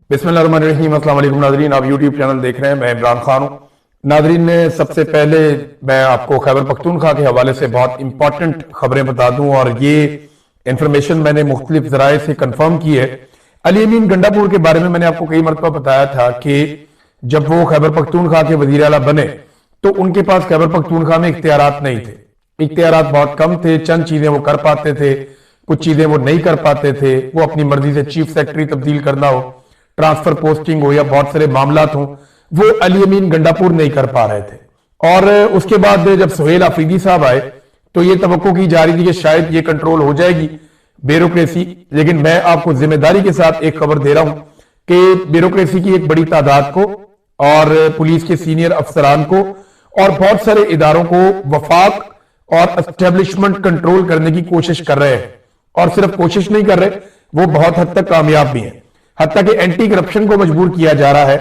बिस्मिल्लाहिर्रहमानिर्रहीम। अस्सलाम वालेकुम नाज़रीन, आप यूट्यूब चैनल देख रहे हैं। मैं इमरान खान हूँ। नाज़रीन ने सबसे पहले मैं आपको खैबर पख्तूनख्वा के हवाले से बहुत इंपॉर्टेंट खबरें बता दूं, और ये इंफॉर्मेशन मैंने मुख्तलिफ ज़राए से कंफर्म की है। अली अमीन गंडापुर के बारे में मैंने आपको कई मरतबा बताया था कि जब वो खैबर पख्तूनख्वा के वज़ीर आला बने तो उनके पास खैबर पख्तूनख्वा में इख्तियारात नहीं थे। इख्तियारात बहुत कम थे। चंद चीजें वो कर पाते थे, कुछ चीजें वो नहीं कर पाते थे। वो अपनी मर्जी से चीफ सेक्रेटरी तब्दील करना हो, ट्रांसफर पोस्टिंग हो, या बहुत सारे मामलात हो, वो अली अमीन गंडापुर नहीं कर पा रहे थे। और उसके बाद जब सुहेल आफरीदी साहब आए तो ये तवक्को की जा रही थी कि शायद ये कंट्रोल हो जाएगी ब्यूरोक्रेसी। लेकिन मैं आपको जिम्मेदारी के साथ एक खबर दे रहा हूं कि ब्यूरोक्रेसी की एक बड़ी तादाद को और पुलिस के सीनियर अफसरान को और बहुत सारे इदारों को वफाक और एस्टेब्लिशमेंट कंट्रोल करने की कोशिश कर रहे हैं। और सिर्फ कोशिश नहीं कर रहे, वो बहुत हद तक कामयाब भी हैं। हत्ता कि एंटी करप्शन को मजबूर किया जा रहा है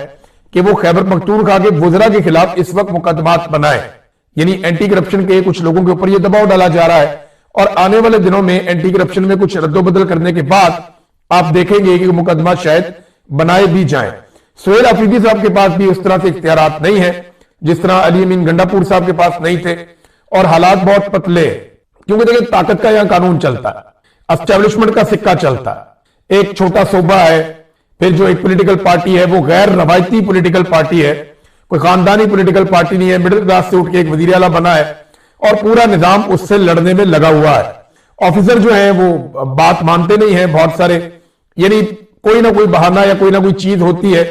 कि वो खैबर पख्तूनख्वा के वुज़रा के खिलाफ इस वक्त मुकदमात बनाए। यानी एंटी करप्शन के कुछ लोगों के ऊपर ये दबाव डाला जा रहा है, और आने वाले दिनों में एंटी करप्शन में कुछ रद्दोबदल करने के बाद आप देखेंगे कि मुकदमा शायद बनाए भी जाएं। सुहेल आफरीदी साहब के पास भी उस तरह से इख्तियारात नहीं है जिस तरह अली अमीन गंडापुर साहब के पास नहीं थे। और हालात बहुत पतले, क्योंकि देखिए ताकत का यहां कानून चलता है, एस्टेब्लिशमेंट का सिक्का चलता है। एक छोटा सूबा है, फिर जो एक पॉलिटिकल पार्टी है वो गैर रवायती पॉलिटिकल पार्टी है, कोई खानदानी पॉलिटिकल पार्टी नहीं है। मिडिल क्लास से उठ के एक वजीर आला बना है और पूरा निजाम उससे लड़ने में लगा हुआ है। ऑफिसर जो है वो बात मानते नहीं है बहुत सारे, यानी कोई ना कोई बहाना या कोई ना कोई चीज होती है।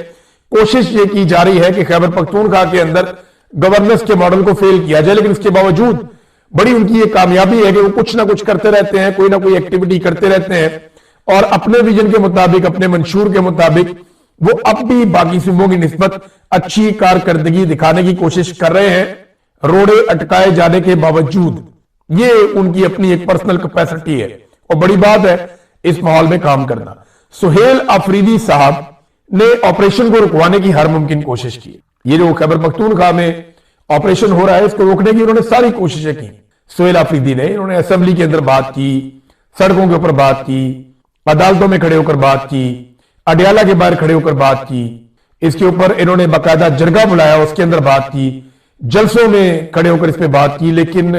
कोशिश ये की जा रही है कि खैबर पख्तूनख्वा के अंदर गवर्नेंस के मॉडल को फेल किया जाए, लेकिन इसके बावजूद बड़ी उनकी ये कामयाबी है कि वो कुछ ना कुछ करते रहते हैं, कोई ना कोई एक्टिविटी करते रहते हैं, और अपने विजन के मुताबिक, अपने मंशूर के मुताबिक वो अब भी बाकी सूबों की निस्बत अच्छी कारकर्दगी दिखाने की कोशिश कर रहे हैं, रोड़े अटकाए जाने के बावजूद। ये उनकी अपनी एक पर्सनल कैपेसिटी है, और बड़ी बात है इस माहौल में काम करना। सुहेल आफरीदी साहब ने ऑपरेशन को रुकवाने की हर मुमकिन कोशिश की। ये जो खैबर पख्तूनख्वा में ऑपरेशन हो रहा है, इसको रोकने की उन्होंने सारी कोशिशें की। सुहेल आफरीदी ने, इन्होंने असेंबली के अंदर बात की, सड़कों के ऊपर बात की, अदालतों में खड़े होकर बात की, अडयाला के बाहर खड़े होकर बात की। इसके ऊपर इन्होंने बाकायदा जरगा बुलाया, उसके अंदर बात की, जलसों में खड़े होकर इस पे बात की। लेकिन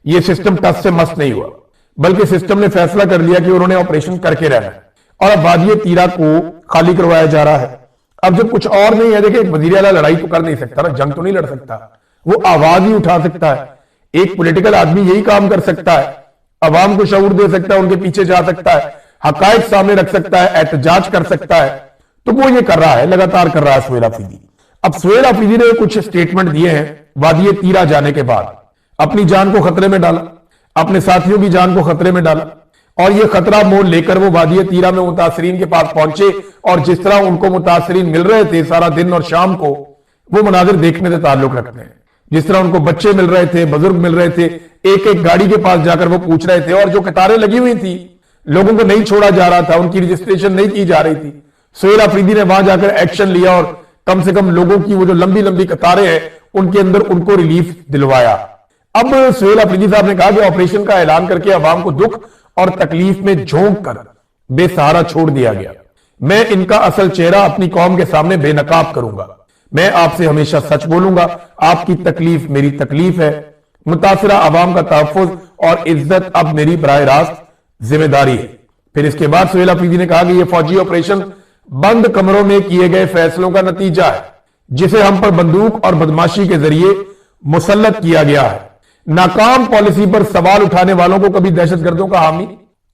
ये सिस्टम टस से मस नहीं हुआ, बल्कि सिस्टम ने फैसला कर लिया कि उन्होंने ऑपरेशन करके रहना है, और अब वादिये तीरा को खाली करवाया जा रहा है। अब जब कुछ और नहीं है, देखिए एक वजीर आला लड़ाई तो कर नहीं सकता ना, जंग तो नहीं लड़ सकता, वो आवाज ही उठा सकता है। एक पॉलिटिकल आदमी यही काम कर सकता है, अवाम को शऊर दे सकता है, उनके पीछे जा सकता है, हकायक सामने रख सकता है, एहतजाज कर सकता है। तो वो ये कर रहा है, लगातार कर रहा है सुहेल आफरीदी। अब सुहेल आफरीदी ने कुछ स्टेटमेंट दिए हैं वादिये तीरा जाने के बाद। अपनी जान को खतरे में डाला, अपने साथियों की जान को खतरे में डाला, और ये खतरा मोल लेकर वो वादिये तीरा में मुतासरीन के पास पहुंचे। और जिस तरह उनको मुतासरीन मिल रहे थे सारा दिन और शाम को, वो मनाजिर देखने से ताल्लुक रखते हैं। जिस तरह उनको बच्चे मिल रहे थे, बुजुर्ग मिल रहे थे, एक एक गाड़ी के पास जाकर वो पूछ रहे थे, और जो कतारें लगी हुई थी, लोगों को नहीं छोड़ा जा रहा था, उनकी रजिस्ट्रेशन नहीं की जा रही थी। सुहेल आफरीदी ने वहां जाकर एक्शन लिया और कम से कम लोगों की वो जो लंबी लंबी कतारें हैं उनके अंदर उनको रिलीफ दिलवाया। अब सुहेल आफरीदी साहब ने कहा कि ऑपरेशन का ऐलान करके अवाम को दुख और तकलीफ में झोंक कर बेसहारा छोड़ दिया गया। मैं इनका असल चेहरा अपनी कौम के सामने बेनकाब करूंगा। मैं आपसे हमेशा सच बोलूंगा। आपकी तकलीफ मेरी तकलीफ है। मुतासरा अवाम का तहफ्फुज और इज्जत अब मेरी बराह रास्त जिम्मेदारी है। फिर इसके बाद सुहेल आफरीदी ने कहा कि यह फौजी ऑपरेशन बंद कमरों में किए गए फैसलों का नतीजा है, जिसे हम पर बंदूक और बदमाशी के जरिए मुसल्लत किया गया है। नाकाम पॉलिसी पर सवाल उठाने वालों को कभी दहशतगर्दों का हामी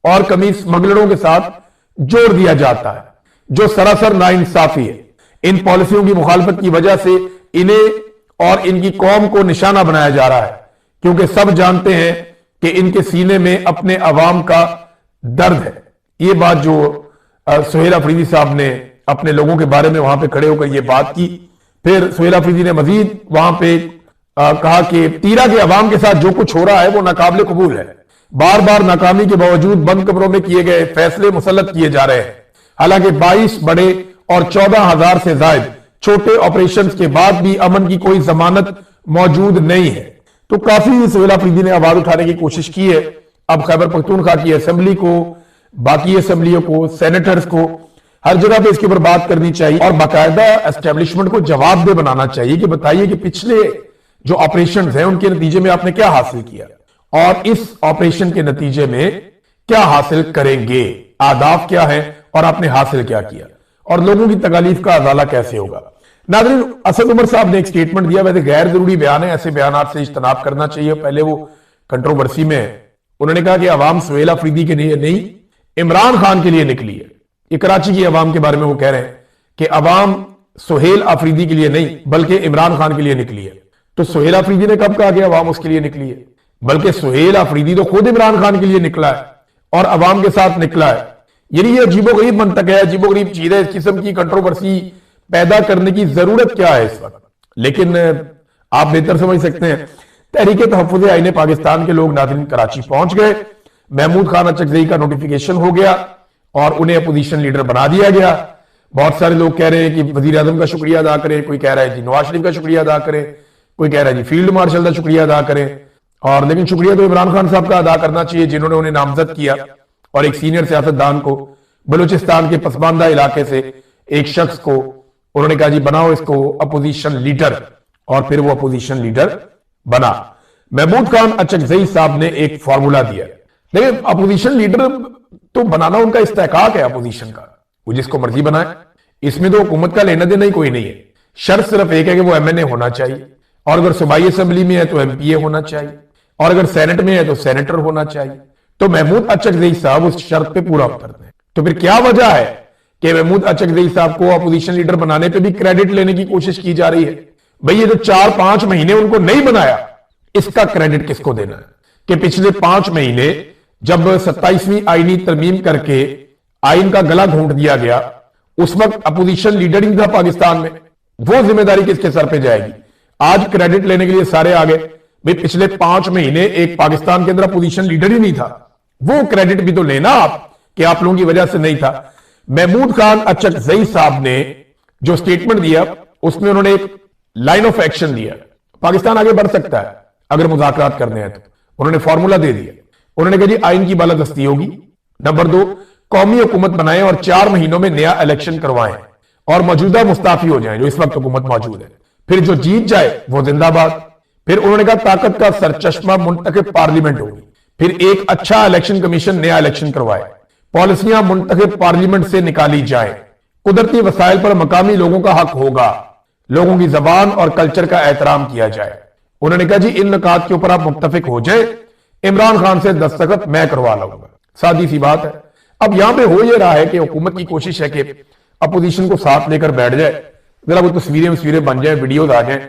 और कभी स्मगलरों के साथ जोड़ दिया जाता है, जो सरासर नाइंसाफी है। इन पॉलिसियों की मुखालफत की वजह से इन्हें और इनकी कौम को निशाना बनाया जा रहा है, क्योंकि सब जानते हैं कि इनके सीने में अपने अवाम का दर्द है। ये बात जो सुहेल आफरीदी साहब ने अपने लोगों के बारे में वहां पे खड़े होकर ये बात की। फिर सुहेल आफरीदी ने मजीद वहां पे कहा कि तीरा के अवाम के साथ जो कुछ हो रहा है वो नाकाबिले कबूल है। बार बार नाकामी के बावजूद बंद कमरों में किए गए फैसले मुसल्लत किए जा रहे हैं। हालांकि 22 बड़े और 14,000 से ज्यादा छोटे ऑपरेशन के बाद भी अमन की कोई जमानत मौजूद नहीं है। तो काफी सुहेल आफरीदी ने आवाज उठाने की कोशिश की है। अब खैबर पख्तूनख्वा की असेंबली को, बाकी असेंबलियों को, सेनेटर्स को ہر جگہ پہ اس کے اوپر بات کرنی چاہیے اور باقاعدہ اسٹیبلشمنٹ کو جواب دہ بنانا چاہیے کہ بتائیے کہ پچھلے جو آپریشنز ہیں ان کے نتیجے میں آپ نے کیا حاصل کیا اور اس آپریشن کے نتیجے میں کیا حاصل کریں گے، اہداف کیا ہیں اور آپ نے حاصل کیا کیا اور لوگوں کی تکالیف کا ازالہ کیسے ہوگا۔ ناظرین، اسد عمر صاحب نے ایک سٹیٹمنٹ دیا، ویسے غیر ضروری بیان ہے، ایسے بیانات سے اجتناب کرنا چاہیے، پہلے وہ کنٹروورسی میں ہے۔ انہوں نے کہا کہ عوام سہیل آفریدی کے لیے نہیں، عمران خان کے لیے نکلی ہے۔ یہ کراچی کی عوام کے بارے میں وہ کہہ رہے ہیں کہ عوام سہیل آفریدی کے لیے نہیں بلکہ عمران خان کے لیے نکلی ہے۔ تو سہیل آفریدی نے کب کہا کہ عوام اس کے لیے نکلی ہے؟ بلکہ سہیل آفریدی تو خود عمران خان کے لیے نکلا ہے اور عوام کے ساتھ نکلا ہے۔ یعنی یہ عجیب و غریب منطق ہے، عجیب و غریب چیز ہے، اس قسم کی کنٹروورسی پیدا کرنے کی ضرورت کیا ہے اس وقت؟ لیکن آپ بہتر سمجھ سکتے ہیں، تحریک تحفظ آئین پاکستان کے لوگ ناظرین کراچی پہنچ گئے، محمود خان اچکزئی کا نوٹیفیکیشن ہو گیا اور انہیں اپوزیشن لیڈر بنا دیا گیا۔ بہت سارے لوگ کہہ رہے ہیں کہ وزیر اعظم کا شکریہ ادا کریں، کوئی کہہ رہا ہے جی نواز شریف کا شکریہ ادا کریں، کوئی کہہ رہا ہے جی فیلڈ مارشل کا شکریہ ادا کریں، اور لیکن شکریہ تو عمران خان صاحب کا ادا کرنا چاہیے جنہوں نے انہیں نامزد کیا اور ایک سینئر سیاستدان کو بلوچستان کے پسماندہ علاقے سے ایک شخص کو انہوں نے کہا جی بناؤ اس کو اپوزیشن لیڈر، اور پھر وہ اپوزیشن لیڈر بنا۔ محمود خان اچکزئی صاحب نے ایک فارمولا دیا، لیکن اپوزیشن لیڈر تو بنانا ان کا استحقاق ہے، اپوزیشن کا، وہ جس کو مرضی بنائے، اس میں تو حکومت کا لینا دینا ہی کوئی نہیں ہے۔ شرط صرف ایک ہے کہ وہ ایم این اے ہونا چاہیے، اور اگر صوبائی اسمبلی میں ہے تو ایم پی اے ہونا چاہیے، اور اگر سینٹ میں ہے تو سینیٹر ہونا چاہیے۔ تو محمود اچکزئی صاحب اس شرط پہ پورا اترتے ہیں۔ تو پھر کیا وجہ ہے کہ محمود اچکزئی صاحب کو اپوزیشن لیڈر بنانے پہ بھی کریڈٹ لینے کی کوشش کی جا رہی ہے؟ بھئی یہ جو 4-5 مہینے ان کو نہیں بنایا، اس کا کریڈٹ کس کو دینا ہے کہ پچھلے 5 مہینے جب 27ویں آئینی ترمیم کر کے آئین کا گلا گھونٹ دیا گیا، اس وقت اپوزیشن لیڈر ہی تھا پاکستان میں، وہ ذمہ داری کس کے سر پہ جائے گی؟ آج کریڈٹ لینے کے لیے سارے آگے، بھئی پچھلے 5 مہینے ایک پاکستان کے اندر اپوزیشن لیڈر ہی نہیں تھا، وہ کریڈٹ بھی تو لینا آپ کہ آپ لوگوں کی وجہ سے نہیں تھا۔ محمود خان اچکزئی صاحب نے جو سٹیٹمنٹ دیا اس میں انہوں نے ایک لائن آف ایکشن دیا، پاکستان آگے بڑھ سکتا ہے اگر مذاکرات کرنے ہیں تو۔ انہوں نے فارمولا دے دیا، انہوں نے کہا جی آئین کی بالادستی ہوگی، نمبر 2 قومی حکومت بنائیں اور 4 مہینوں میں نیا الیکشن کروائیں اور موجودہ مستعفی ہو جائیں جو اس وقت حکومت موجود ہے، پھر جو جیت جائے وہ زندہ باد۔ پھر انہوں نے کہا طاقت کا سرچشمہ منتخب پارلیمنٹ ہوگی، پھر ایک اچھا الیکشن کمیشن نیا الیکشن کروائے، پالیسیاں منتخب پارلیمنٹ سے نکالی جائیں، قدرتی وسائل پر مقامی لوگوں کا حق ہوگا، لوگوں کی زبان اور کلچر کا احترام کیا جائے۔ انہوں نے کہا جی ان نکات کے اوپر آپ متفق ہو جائیں، عمران خان سے دستخط میں کروا لوں گا۔ سادی سی بات ہے۔ اب یہاں پہ ہو یہ رہا ہے کہ حکومت کی کوشش ہے کہ اپوزیشن کو ساتھ لے کر بیٹھ جائے، ذرا وہ تصویریں بن جائیں، ویڈیوز آ جائیں۔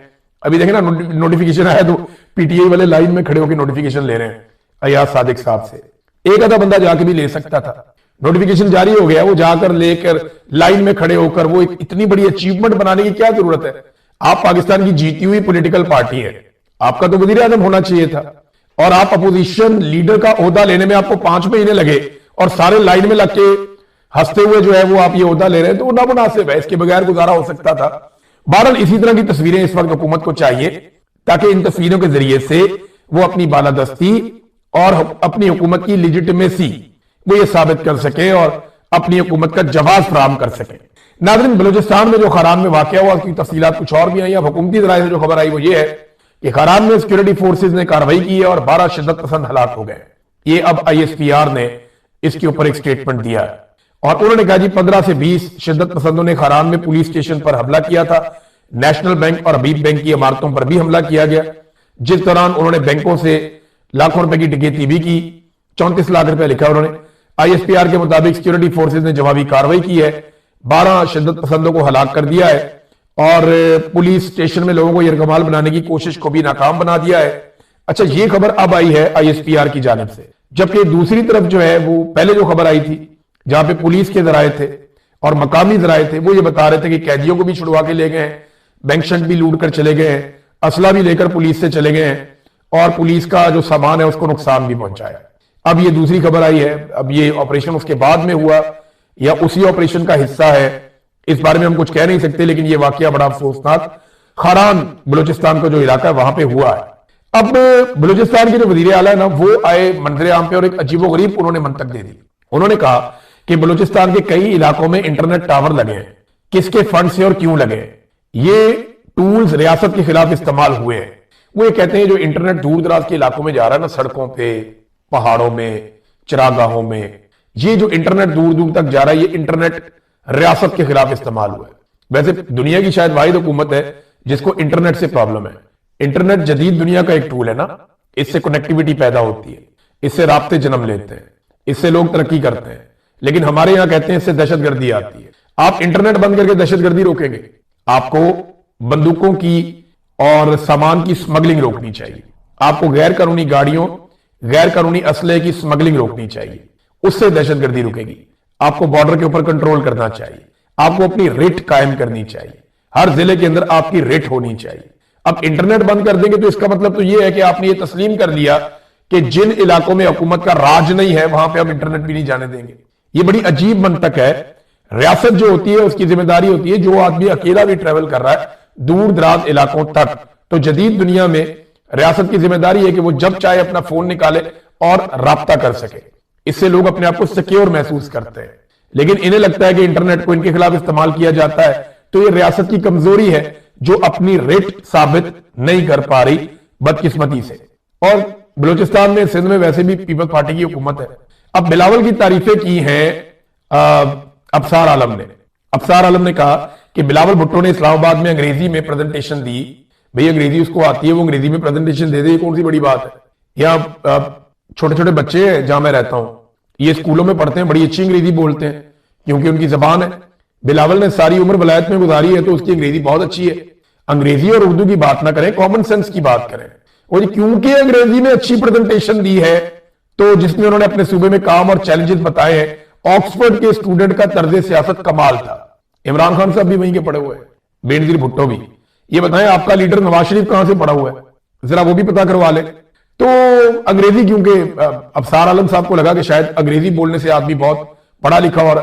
ابھی دیکھیں نا نوٹیفیکیشن آیا تو پی ٹی آئی والے لائن میں کھڑے ہو کے نوٹیفیکیشن لے رہے ہیں ایاز صادق صاحب سے، ایک آدھا بندہ جا کے بھی لے سکتا تھا، نوٹیفیکیشن جاری ہو گیا، وہ جا کر لے کر لائن میں کھڑے ہو کر وہ اتنی بڑی اچیومنٹ بنانے کی کیا ضرورت ہے؟ آپ پاکستان کی جیتی ہوئی پولیٹیکل پارٹی ہے، آپ کا تو وزیر اعظم ہونا چاہیے تھا، اور آپ اپوزیشن لیڈر کا عہدہ لینے میں آپ کو 5 مہینے لگے اور سارے لائن میں لگ کے ہنستے ہوئے جو ہے وہ آپ یہ عہدہ لے رہے ہیں، تو وہ نامناسب ہے، اس کے بغیر گزارا ہو سکتا تھا۔ بہرحال اسی طرح کی تصویریں اس وقت حکومت کو چاہیے تاکہ ان تصویروں کے ذریعے سے وہ اپنی بالادستی اور اپنی حکومت کی لیجیٹمیسی وہ یہ ثابت کر سکے اور اپنی حکومت کا جواز فراہم کر سکے۔ ناظرین، بلوچستان میں جو خاران میں واقعہ ہوا اس کی تفصیلات کچھ اور بھی آئی، اب حکومتی ذرائع سے جو خبر آئی وہ یہ ہے کہ خاران میں سیکورٹی فورسز نے کارروائی کی ہے اور 12 شدت پسند ہلاک ہو گئے۔ یہ اب آئی ایس پی آر نے اس کے اوپر ایک سٹیٹمنٹ دیا ہے اور انہوں نے کہا جی 15 سے 20 شدت پسندوں نے خاران میں پولیس اسٹیشن پر حملہ کیا تھا، نیشنل بینک اور حبیب بینک کی عمارتوں پر بھی حملہ کیا گیا، جس دوران انہوں نے بینکوں سے لاکھوں روپے کی ڈکیتی بھی کی، 34 لاکھ روپے لکھا انہوں نے۔ آئی ایس پی آر کے مطابق سیکورٹی فورسز نے جوابی کارروائی کی ہے، 12 شدت پسندوں کو ہلاک کر دیا ہے اور پولیس اسٹیشن میں لوگوں کو یرغمال بنانے کی کوشش کو بھی ناکام بنا دیا ہے۔ اچھا، یہ خبر اب آئی ہے آئی ایس پی آر کی جانب سے، جبکہ دوسری طرف جو ہے وہ پہلے جو خبر آئی تھی جہاں پہ پولیس کے ذرائع تھے اور مقامی ذرائع تھے وہ یہ بتا رہے تھے کہ قیدیوں کو بھی چھڑوا کے لے گئے ہیں، بینک شنٹ بھی لوٹ کر چلے گئے ہیں، اسلحہ بھی لے کر پولیس سے چلے گئے ہیں اور پولیس کا جو سامان ہے اس کو نقصان بھی پہنچایا۔ اب یہ دوسری خبر آئی ہے، اب یہ آپریشن اس کے بعد میں ہوا یا اسی آپریشن کا حصہ ہے، اس بارے میں ہم کچھ کہہ نہیں سکتے، لیکن یہ واقعہ بڑا افسوسناک خاران بلوچستان کا جو علاقہ ہے وہاں پہ ہوا ہے۔ اب بلوچستان کے جو وزیر اعلیٰ ہے نا وہ آئے منظر عام پہ اور ایک عجیب و غریب انہوں نے منطق دے دی۔ انہوں نے کہا کہ بلوچستان کے کئی علاقوں میں انٹرنیٹ ٹاور لگے ہیں، کس کے فنڈ سے اور کیوں لگے ہیں؟ یہ ٹولز ریاست کے خلاف استعمال ہوئے ہیں۔ وہ یہ کہتے ہیں جو انٹرنیٹ دور دراز کے علاقوں میں جا رہا ہے نا، سڑکوں پہ، پہاڑوں میں، چراگاہوں میں، یہ جو انٹرنیٹ دور دور تک جا رہا ہے، یہ انٹرنیٹ ریاست کے خلاف استعمال ہوا ہے۔ ویسے دنیا کی شاید واحد حکومت ہے جس کو انٹرنیٹ سے پرابلم ہے۔ انٹرنیٹ جدید دنیا کا ایک ٹول ہے نا، اس سے کنیکٹیویٹی پیدا ہوتی ہے، اس سے رابطے جنم لیتے ہیں، اس سے لوگ ترقی کرتے ہیں، لیکن ہمارے یہاں کہتے ہیں اس سے دہشت گردی آتی ہے۔ آپ انٹرنیٹ بند کر کے دہشت گردی روکیں گے؟ آپ کو بندوقوں کی اور سامان کی سمگلنگ روکنی چاہیے، آپ کو غیر قانونی گاڑیوں، غیر قانونی اسلحے کی سمگلنگ روکنی چاہیے، اس سے دہشت گردی رکے گی۔ آپ کو بارڈر کے اوپر کنٹرول کرنا چاہیے، آپ کو اپنی ریٹ قائم کرنی چاہیے، ہر ضلع کے اندر آپ کی ریٹ ہونی چاہیے۔ اب انٹرنیٹ بند کر دیں گے تو اس کا مطلب تو یہ ہے کہ آپ نے یہ تسلیم کر لیا کہ جن علاقوں میں حکومت کا راج نہیں ہے وہاں پہ ہم انٹرنیٹ بھی نہیں جانے دیں گے۔ یہ بڑی عجیب منطق ہے۔ ریاست جو ہوتی ہے اس کی ذمہ داری ہوتی ہے، جو آدمی اکیلا بھی ٹریول کر رہا ہے دور دراز علاقوں تک، تو جدید دنیا میں ریاست کی ذمہ داری ہے کہ وہ جب چاہے اپنا فون نکالے اور رابطہ کر سکے۔ اس سے لوگ اپنے آپ کو سیکیور محسوس کرتے ہیں، لیکن انہیں لگتا ہے کہ انٹرنیٹ کو ان کے خلاف استعمال کیا جاتا ہے، تو یہ ریاست کی کمزوری ہے جو اپنی ریٹ ثابت نہیں کر پا رہی بدقسمتی سے۔ اور بلوچستان میں، سندھ میں ویسے بھی پیپلز پارٹی کی حکومت ہے۔ اب بلاول کی تعریفیں کی ہیں ابصار عالم نے۔ ابصار عالم نے کہا کہ بلاول بھٹو نے اسلام آباد میں انگریزی میں پریزنٹیشن دی۔ بھئی انگریزی اس کو آتی ہے، وہ انگریزی میں پریزنٹیشن دے دے، یہ کون سی بڑی بات ہے؟ یہاں چھوٹے چھوٹے بچے ہیں جہاں میں رہتا ہوں، یہ اسکولوں میں پڑھتے ہیں، بڑی اچھی انگریزی بولتے ہیں کیونکہ ان کی زبان ہے۔ بلاول نے ساری عمر ولایت میں گزاری ہے تو اس کی انگریزی بہت اچھی ہے۔ انگریزی اور اردو کی بات نہ کریں، کامن سینس کی بات کریں۔ اور کیونکہ انگریزی میں اچھی پریزنٹیشن دی ہے تو جس میں انہوں نے اپنے صوبے میں کام اور چیلنجز بتائے ہیں، آکسفورڈ کے اسٹوڈنٹ کا طرز سیاست کمال تھا۔ عمران خان صاحب بھی وہیں کے پڑھے ہوئے ہیں، بینظیر بھٹو بھی۔ یہ بتائیں آپ کا لیڈر نواز شریف کہاں سے پڑھا ہوا ہے، ذرا وہ بھی پتا کروا لے۔ تو انگریزی، کیونکہ ابصار عالم صاحب کو لگا کہ شاید انگریزی بولنے سے آدمی بہت پڑھا لکھا اور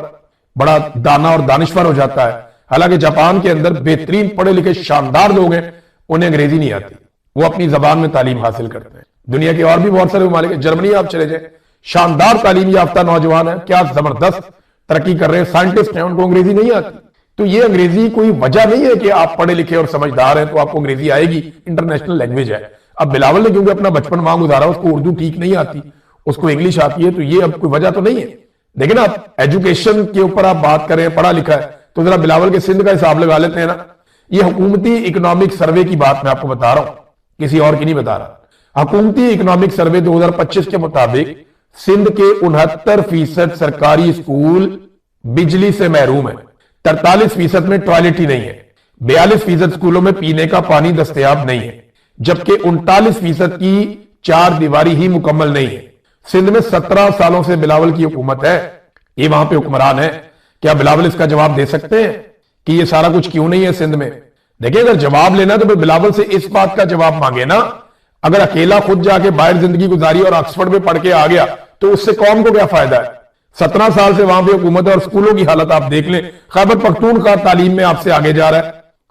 بڑا دانا اور دانشور ہو جاتا ہے، حالانکہ جاپان کے اندر بہترین پڑھے لکھے شاندار لوگ ہیں، انہیں انگریزی نہیں آتی، وہ اپنی زبان میں تعلیم حاصل کرتے ہیں۔ دنیا کے اور بھی بہت سارے ممالک ہیں، جرمنی آپ چلے جائیں، شاندار تعلیم یافتہ نوجوان ہیں، کیا زبردست ترقی کر رہے ہیں، سائنٹسٹ ہیں، ان کو انگریزی نہیں آتی۔ تو یہ انگریزی کوئی وجہ نہیں ہے کہ آپ پڑھے لکھے اور سمجھدار ہیں تو آپ کو انگریزی آئے گی، انٹرنیشنل لینگویج ہے۔ اب بلاول نے کیونکہ اپنا بچپن وہاں گزارا، اس کو اردو ٹھیک نہیں آتی، اس کو انگلش آتی ہے، تو یہ اب کوئی وجہ تو نہیں ہے۔ لیکن آپ ایجوکیشن کے اوپر آپ بات کریں، پڑھا لکھا ہے، تو ذرا بلاول کے سندھ کا حساب لگا لیتے ہیں نا۔ یہ حکومتی اکنامک سروے کی بات میں آپ کو بتا رہا ہوں، کسی اور کی نہیں بتا رہا۔ حکومتی اکنامک سروے 2025 کے مطابق سندھ کے 69% سرکاری اسکول بجلی سے محروم ہیں، 43% میں ٹوائلٹ ہی نہیں ہے، 42% اسکولوں میں پینے کا پانی دستیاب نہیں ہے، جبکہ 39% کی چار دیواری ہی مکمل نہیں ہے۔ سندھ میں 17 سالوں سے بلاول کی حکومت ہے، یہ وہاں پہ حکمران ہے۔ کیا بلاول اس کا جواب دے سکتے ہیں کہ یہ سارا کچھ کیوں نہیں ہے سندھ میں؟ دیکھیں، اگر جواب لینا تو پھر بلاول سے اس بات کا جواب مانگے نا۔ اگر اکیلا خود جا کے باہر زندگی گزاری اور آکسفورڈ میں پڑھ کے آ گیا تو اس سے قوم کو کیا فائدہ ہے؟ 17 سال سے وہاں پہ حکومت ہے اور اسکولوں کی حالت آپ دیکھ لیں۔ خیبر پختونخوا تعلیم میں آپ سے آگے جا رہا ہے،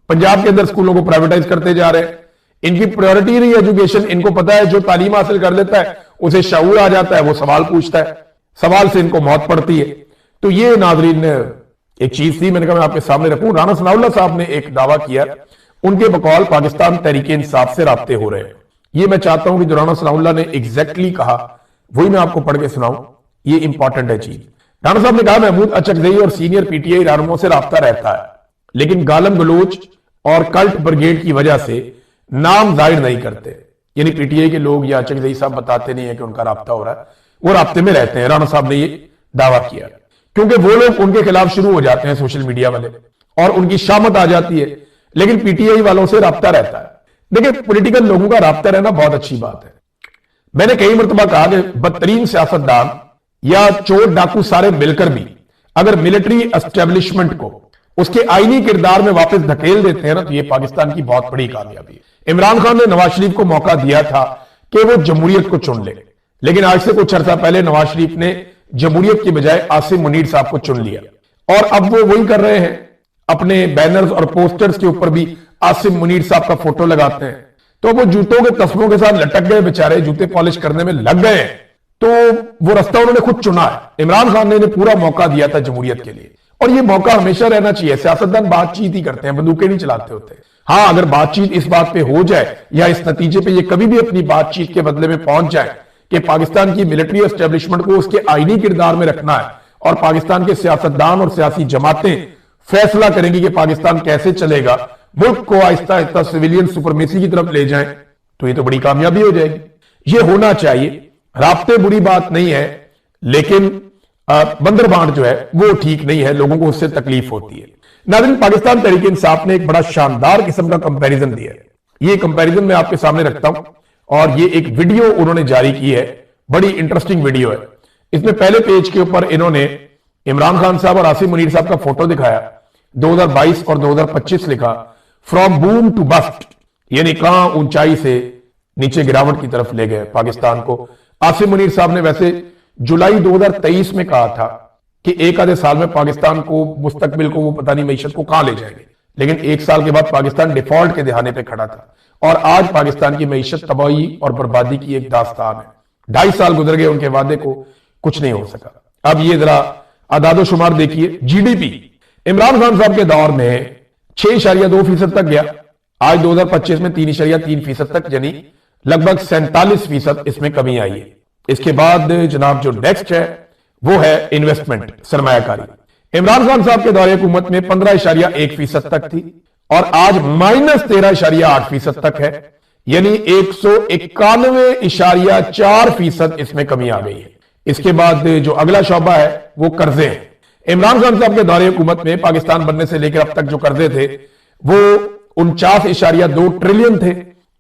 پنجاب کے اندر اسکولوں کو پرائیویٹائز کرتے جا رہے ہیں۔ ان کی پریورٹی نہیں ایجوکیشن، ان کو پتا ہے جو تعلیم حاصل کر لیتا ہے اسے شعور آ جاتا ہے، وہ سوال پوچھتا ہے، سوال سے ان کو موت پڑتی ہے۔ تو یہ ناظرین ایک چیز تھی، میں نے کہا میں آپ کے سامنے رکھوں۔ رانا ثناء اللہ صاحب نے ایک دعویٰ کیا، ان کے بقول پاکستان تحریک انصاف سے رابطے ہو رہے ہیں۔ یہ میں چاہتا ہوں کہ جو رانا ثناء اللہ نے ایگزیکٹلی کہا وہی میں آپ کو پڑھ کے سناؤں، یہ امپورٹنٹ ہے چیز۔ رانا صاحب نے کہا محمود اچکزئی اور سینئر پی ٹی آئی رہنماؤں سے رابطہ رہتا ہے، لیکن گالم گلوچ اور کلٹ بریگیڈ کی وجہ سے نام ظاہر نہیں کرتے۔ یعنی پی ٹی آئی کے لوگ یا اچکزئی صاحب بتاتے نہیں ہیں کہ ان کا رابطہ ہو رہا ہے، وہ رابطے میں رہتے ہیں۔ رانا صاحب نے یہ دعویٰ کیا کیونکہ وہ لوگ ان کے خلاف شروع ہو جاتے ہیں، سوشل میڈیا والے، اور ان کی شامت آ جاتی ہے، لیکن پی ٹی آئی والوں سے رابطہ رہتا ہے۔ دیکھیں، پولیٹیکل لوگوں کا رابطہ رہنا بہت اچھی بات ہے۔ میں نے کئی مرتبہ کہا کہ بدترین سیاستدان یا چور ڈاکو سارے مل کر بھی اگر ملٹری اسٹیبلشمنٹ کو اس کے آئینی کردار میں واپس دھکیل دیتے ہیں نا، تو یہ پاکستان کی بہت بڑی کامیابی ہے۔ عمران خان نے نواز شریف کو موقع دیا تھا کہ وہ جمہوریت کو چن لے، لیکن آج سے کچھ عرصہ پہلے نواز شریف نے جمہوریت کی بجائے عاصم منیر صاحب کو چن لیا، اور اب وہ وہی کر رہے ہیں، اپنے بینرز اور پوسٹرز کے اوپر بھی عاصم منیر صاحب کا فوٹو لگاتے ہیں۔ تو وہ جوتوں کے تسموں کے ساتھ لٹک گئے، بیچارے جوتے پالش کرنے میں لگ گئے ہیں۔ तो वो रास्ता उन्होंने खुद चुना है। इमरान खान ने इन्हें पूरा मौका दिया था जमहूरियत के लिए, और ये मौका हमेशा रहना चाहिए। सियासतदान बातचीत ही करते हैं, बंदूकें नहीं चलाते होते। हाँ, अगर बातचीत इस बात पे हो जाए या इस नतीजे पे ये कभी भी अपनी बातचीत के बदले में पहुंच जाए कि पाकिस्तान की मिलिट्री एस्टेब्लिशमेंट को उसके आईनी किरदार में रखना है और पाकिस्तान के सियासतदान और सियासी जमातें फैसला करेंगी कि पाकिस्तान कैसे चलेगा, मुल्क को आहिस्ता आहिस्ता सिविलियन सुपरमेसी की तरफ ले जाएं, तो ये तो बड़ी कामयाबी हो जाएगी। ये होना चाहिए। राब्ते बुरी बात नहीं है, लेकिन बंदरबांट जो है वो ठीक नहीं है, लोगों को उससे तकलीफ होती है। नाज़रीन, पाकिस्तान तहरीक इंसाफ ने एक बड़ा शानदार किस्म का कंपैरिजन दिया है। ये कंपैरिजन मैं आपके सामने रखता हूं, और ये एक वीडियो उन्होंने जारी की है, बड़ी इंटरेस्टिंग वीडियो है। इसमें पहले पेज के ऊपर इन्होंने इमरान खान साहब और आसिम मुनीर साहब का फोटो दिखाया, 2022 और 2025 लिखा, फ्रॉम बूम टू बस्ट, यानी कहां ऊंचाई से नीचे गिरावट की तरफ ले गए पाकिस्तान को। आसिम मुनीर साहब ने वैसे जुलाई 2023 में कहा था कि एक आधे साल में पाकिस्तान को, मुस्तकबिल को, वो पता नहीं मईशत को कहां ले जाएंगे, लेकिन एक साल के बाद पाकिस्तान डिफॉल्ट के दहाने पे खड़ा था, और आज पाकिस्तान की मईशत तबाही और बर्बादी की एक दास्तान है। 2.5 साल गुजर गए, उनके वादे को कुछ नहीं हो सका। अब ये जरा आदादो शुमार देखिए। जीडीपी इमरान खान साहब के दौर में 6.2% तक गया, आज 2025 में 3.3% तक, यानी लगभग 47% इसमें कमी आई है। इसके बाद जनाब जो नेक्स्ट है वो है इन्वेस्टमेंट, सरमायाकारी। इमरान खान साहब के दौरे हुकूमत में 15.1% तक थी, और आज -13.8% तक है, यानी 191.4% इसमें कमी आ गई है। इसके बाद जो अगला शोबा है वो कर्जे हैं। इमरान खान साहब के दौरे हुकूमत में पाकिस्तान बनने से लेकर अब तक जो कर्जे थे वो 49.2 ट्रिलियन थे,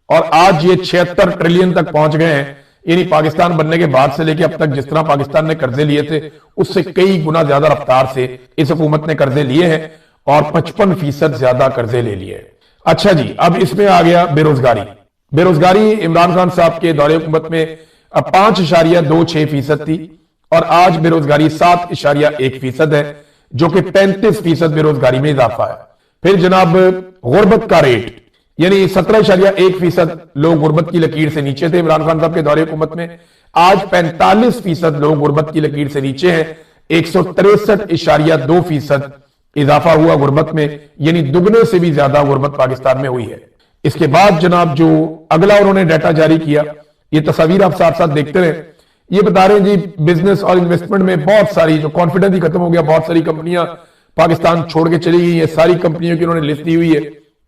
और आज ये 76 ट्रिलियन तक पहुंच गए हैं। यानी पाकिस्तान बनने के बाद से लेकर अब तक जिस तरह पाकिस्तान ने कर्जे लिए थे उससे कई गुना ज्यादा रफ्तार से इस हुकूमत ने कर्जे लिए हैं, और 55% ज्यादा कर्जे ले लिए। अच्छा जी, अब इसमें आ गया बेरोजगारी। बेरोजगारी इमरान खान साहब के दौरे हुकूमत में 5.26% थी, और आज बेरोजगारी 7.1% है, जो कि 35% बेरोजगारी में इजाफा है। फिर जनाब गुर्बत का रेट, यानी 17.1% लोग गुर्बत की लकीर से नीचे थे इमरान खान साहब के दौरे हुकूमत में, आज 45% लोग गुर्बत की लकीर से नीचे हैं। 163.2% इजाफा हुआ गुर्बत में, यानी दुगने से भी ज्यादा गुर्बत पाकिस्तान में हुई है। इसके बाद जनाब जो अगला उन्होंने डाटा जारी किया, ये तस्वीर आप साथ साथ देखते रहे, ये बता रहे हैं जी बिजनेस और इन्वेस्टमेंट में बहुत सारी, जो कॉन्फिडेंस ही खत्म हो गया, बहुत सारी कंपनियां पाकिस्तान छोड़ के चली गई। ये सारी कंपनियों की उन्होंने लिस्ट दी हुई है।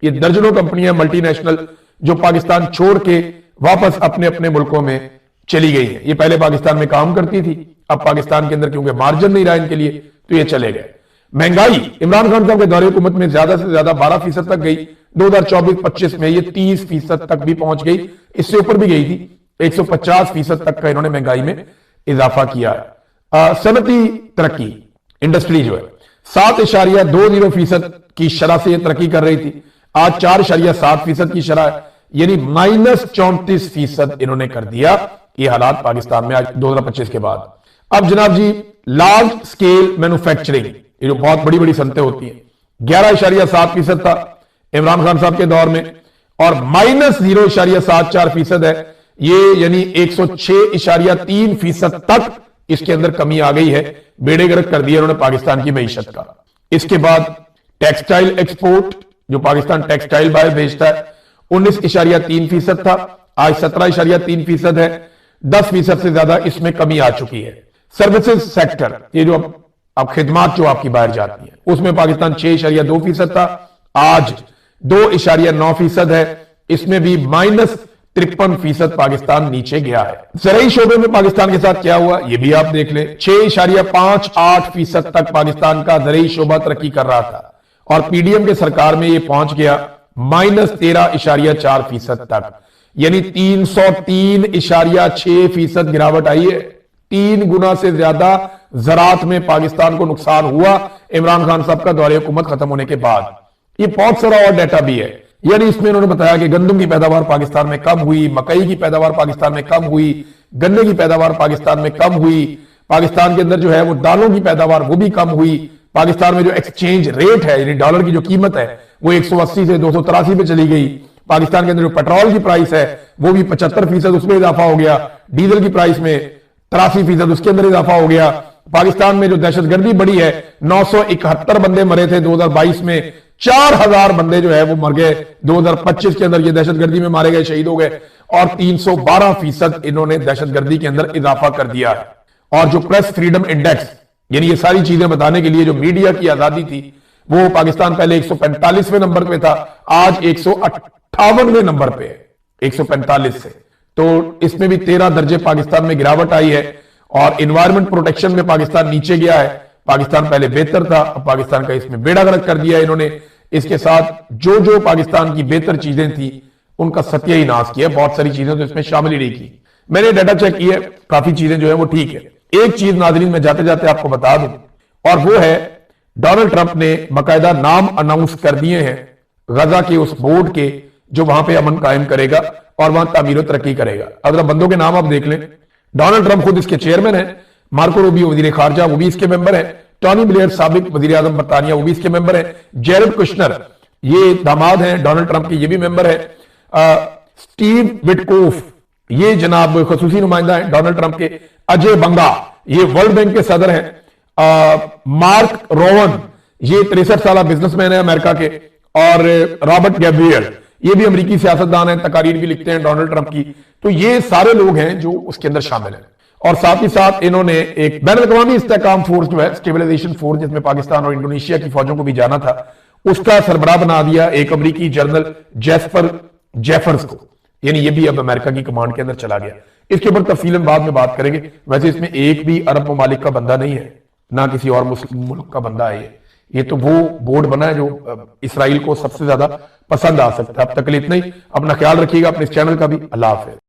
ये दर्जनों कंपनियां मल्टीनेशनल जो पाकिस्तान छोड़ के वापस अपने अपने मुल्कों में चली गई है। ये पहले पाकिस्तान में काम करती थी, अब पाकिस्तान के अंदर क्योंकि मार्जिन नहीं रहा इनके लिए तो ये चले गए। महंगाई इमरान खान साहब के दौरे हुकूमत में ज्यादा से ज्यादा 12% तक गई, 2024-25 में ये 30% तक भी पहुंच गई, इससे ऊपर भी गई थी। 150% तक का इन्होंने महंगाई में इजाफा किया है। सनती तरक्की, इंडस्ट्री जो है 7.20% की शरह से तरक्की कर रही थी, आज 4.7% की शरह, यानी -34% इन्होंने कर दिया। ये हालात पाकिस्तान में आज 2025 के बाद। अब जनाब जी लार्ज स्केल मैन्युफैक्चरिंग, ये जो बहुत बड़ी बड़ी सनतें होती हैं, 11.7% था इमरान खान साहब के दौर में, और -0.74% है ये, यानी 106.3% तक इसके अंदर कमी आ गई है। बेड़े गर्क कर दिया उन्होंने पाकिस्तान की मईशत का। इसके बाद टेक्सटाइल एक्सपोर्ट, जो पाकिस्तान टेक्सटाइल बाहर भेजता है, 19.3% था, आज 17.3% है, 10% से ज्यादा इसमें कमी आ चुकी है। सर्विसेज सेक्टर, ये जो अब खिदमात जो आपकी बाहर जाती है, उसमें पाकिस्तान 6.2% था, आज 2.9% है, इसमें भी -53% पाकिस्तान नीचे गया है। ज़राई शोबे में पाकिस्तान के साथ क्या हुआ ये भी आप देख लें, 6.58% तक पाकिस्तान का ज़राई शोबा तरक्की कर रहा था, और पीडीएम के सरकार में ये पहुंच गया -13.4% तक, यानी 303.6% गिरावट आई है। 3 गुना से ज्यादा ज़राअत में पाकिस्तान को नुकसान हुआ इमरान खान साहब का दौरे हुकूमत खत्म होने के बाद। ये बहुत सारा और डाटा भी है, यानी इसमें उन्होंने बताया कि गंदम की पैदावार पाकिस्तान में कम हुई, मकई की पैदावार पाकिस्तान में कम हुई, गन्ने की पैदावार पाकिस्तान में कम हुई, पाकिस्तान के अंदर जो है वो दालों की पैदावार वो भी कम हुई। पाकिस्तान में जो एक्सचेंज रेट है, यानी डॉलर की जो कीमत है, वो 180 से 283 पे चली गई। पाकिस्तान के अंदर जो पेट्रोल की प्राइस है वो भी 75% उसमें इजाफा हो गया। डीजल की प्राइस में 83% उसके अंदर इजाफा हो गया। पाकिस्तान में जो दहशतगर्दी बढ़ी है, 971 बंदे मरे थे 2022 में, 4000 बंदे जो है वो मर गए 2025 के अंदर, ये दहशतगर्दी में मारे गए, शहीद हो गए, और 312% इन्होंने दहशतगर्दी के अंदर इजाफा कर दिया है। और जो प्रेस फ्रीडम इंडेक्स, यानी ये सारी चीजें बताने के लिए जो मीडिया की आजादी थी, वो पाकिस्तान पहले 145वें नंबर पे था, आज 158वें नंबर पे है, 145 से। तो इसमें भी 13 दर्जे पाकिस्तान में गिरावट आई है। और इन्वायरमेंट प्रोटेक्शन में पाकिस्तान नीचे गया है। पाकिस्तान पहले बेहतर था, अब पाकिस्तान का इसमें बेड़ा गर्क कर दिया इन्होंने। इसके साथ जो जो पाकिस्तान की बेहतर चीजें थी उनका सत्यानाश किया। बहुत सारी चीजें तो इसमें शामिल ही नहीं की। मैंने डाटा चेक किया, काफी चीजें जो है वो ठीक है। एक चीज नाज़रीन मैं जाते जाते आपको बता दूं, और वो है डोनाल्ड ट्रंप ने बाकायदा नाम अनाउंस कर दिए हैं गजा के उस बोर्ड के जो वहां पे अमन कायम करेगा और वहां तामीर और तरक्की करेगा। अगर बंदों के नाम आप देख लें, डोनाल्ड ट्रंप खुद इसके चेयरमैन है, मार्को रूबियो वजीर खारजा वो भी इसके मेंबर है, टॉनी ब्लेयर साबिक वजीर आजम बरतानिया वो भी इसके मेंबर है, जेरेड कुशनर ये दामाद हैं डोनाल्ड ट्रंप के, ये भी मेंबर है, स्टीव विटकोफ ये जनाब खसूसी नुमाइंदा है डोनाल्ड ट्रंप के, अजय बंगा ये वर्ल्ड बैंक के सदर हैं, मार्क रोवन ये 63 साल बिजनेसमैन है अमेरिका के, और रॉबर्ट गैब्रियल ये भी अमेरिकी सियासतदान हैं, तकारीर भी लिखते हैं डोनाल्ड ट्रंप की। तो ये सारे लोग हैं जो उसके अंदर शामिल हैं। और साथ ही साथ इन्होंने एक बैनुल-अक़वामी इस्तेहकाम फोर्स जो है, स्टेबलाइजेशन फोर्स, जिसमें पाकिस्तान और इंडोनेशिया की फौजों को भी जाना था, उसका सरबराह बना दिया एक अमेरिकी जनरल जैस्पर जेफर्स को, यानी ये भी अब अमेरिका की कमांड के अंदर चला गया। इसके ऊपर तफसीलन बाद में बात करेंगे। वैसे इसमें एक भी अरब ममालिक का बंदा नहीं है, ना किसी और मुस्लिम मुल्क का बंदा है। ये तो वो बोर्ड बना है जो इसराइल को सबसे ज्यादा पसंद आ सकता है। अब तक के लिए इतना ही। अपना ख्याल रखिएगा, अपने इस चैनल का भी। अल्लाह हाफ़िज़।